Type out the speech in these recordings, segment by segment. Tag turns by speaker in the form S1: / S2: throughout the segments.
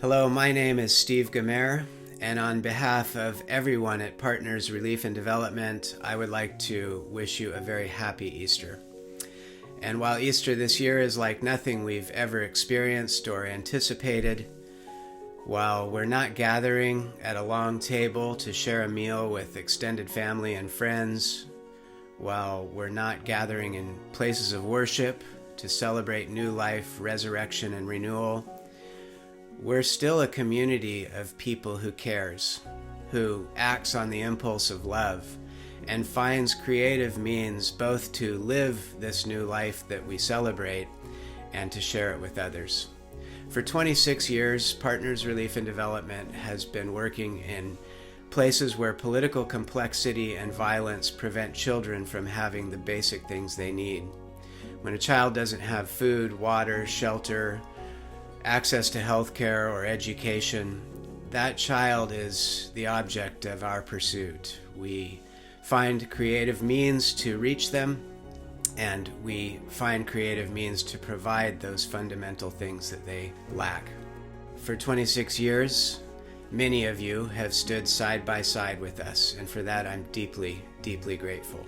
S1: Hello, my name is Steve Gamer, and on behalf of everyone at Partners Relief and Development, I would like to wish you a very happy Easter. And while Easter this year is like nothing we've ever experienced or anticipated, while we're not gathering at a long table to share a meal with extended family and friends, while we're not gathering in places of worship to celebrate new life, resurrection, and renewal, we're still a community of people who cares, who acts on the impulse of love, and finds creative means both to live this new life that we celebrate and to share it with others. For 26 years, Partners Relief and Development has been working in places where political complexity and violence prevent children from having the basic things they need. When a child doesn't have food, water, shelter, access to health care or education, that child is the object of our pursuit. We find creative means to reach them, and we find creative means to provide those fundamental things that they lack. For 26 years, many of you have stood side by side with us, and for that I'm deeply, deeply grateful.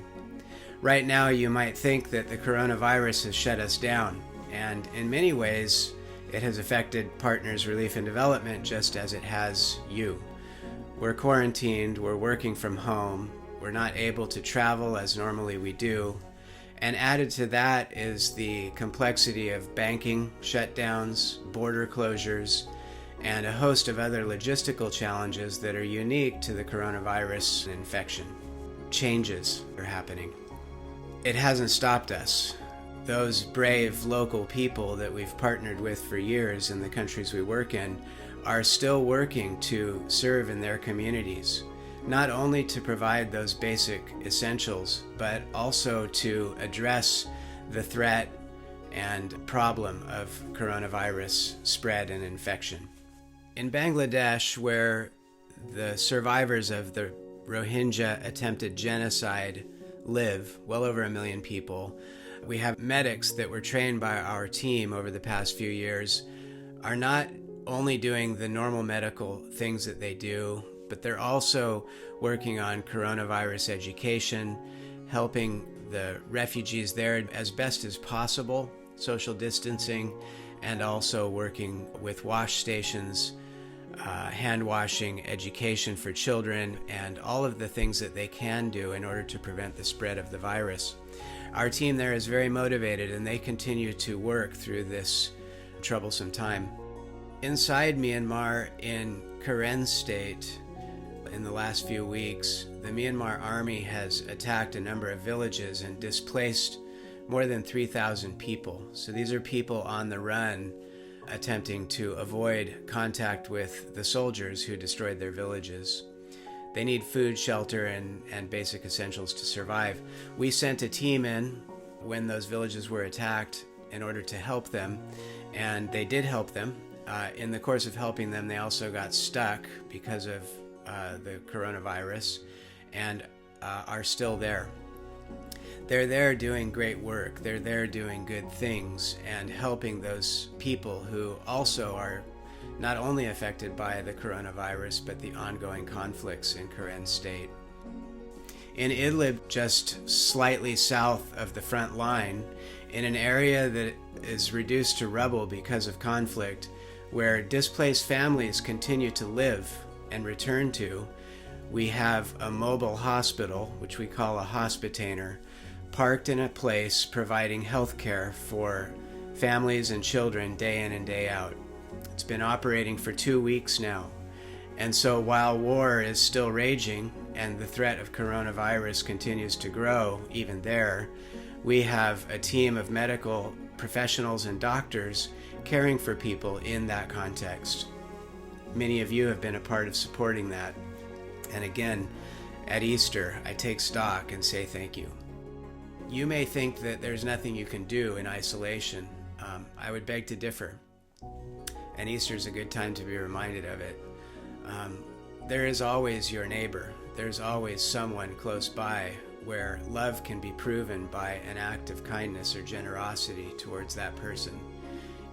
S1: Right now, you might think that the coronavirus has shut us down, and in many ways, it has affected Partners Relief and Development just as it has you. We're quarantined, we're working from home, we're not able to travel as normally we do, and added to that is the complexity of banking shutdowns, border closures, and a host of other logistical challenges that are unique to the coronavirus infection. Changes are happening. It hasn't stopped us. Those brave local people that we've partnered with for years in the countries we work in are still working to serve in their communities, not only to provide those basic essentials, but also to address the threat and problem of coronavirus spread and infection. In Bangladesh, where the survivors of the Rohingya attempted genocide live, well over 1 million people, we have medics that were trained by our team over the past few years are not only doing the normal medical things that they do, but they're also working on coronavirus education, helping the refugees there as best as possible, social distancing, and also working with wash stations, hand washing, education for children, and all of the things that they can do in order to prevent the spread of the virus. Our team there is very motivated, and they continue to work through this troublesome time. Inside Myanmar, in Karen State, in the last few weeks, the Myanmar army has attacked a number of villages and displaced more than 3,000 people. So these are people on the run, attempting to avoid contact with the soldiers who destroyed their villages. They need food, shelter, and basic essentials to survive. We sent a team in when those villages were attacked in order to help them, and they did help them. In the course of helping them, they also got stuck because of the coronavirus and are still there. They're there doing great work. They're there doing good things and helping those people who also are not only affected by the coronavirus, but the ongoing conflicts in Karen State. In Idlib, just slightly south of the front line, in an area that is reduced to rubble because of conflict, where displaced families continue to live and return to, we have a mobile hospital, which we call a hospitainer, parked in a place providing health care for families and children day in and day out. It's been operating for 2 weeks now. And so while war is still raging and the threat of coronavirus continues to grow even there, we have a team of medical professionals and doctors caring for people in that context. Many of you have been a part of supporting that. And again, at Easter, I take stock and say thank you. You may think that there's nothing you can do in isolation. I would beg to differ. And Easter is a good time to be reminded of it. There is always your neighbor. There's always someone close by where love can be proven by an act of kindness or generosity towards that person.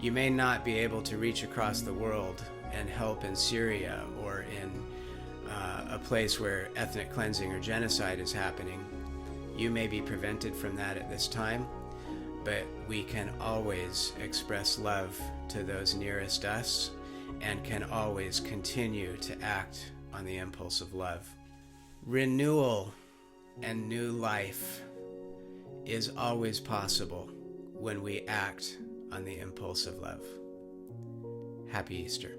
S1: You may not be able to reach across the world and help in Syria or in a place where ethnic cleansing or genocide is happening. You may be prevented from that at this time, but we can always express love to those nearest us and can always continue to act on the impulse of love. Renewal and new life is always possible when we act on the impulse of love. Happy Easter.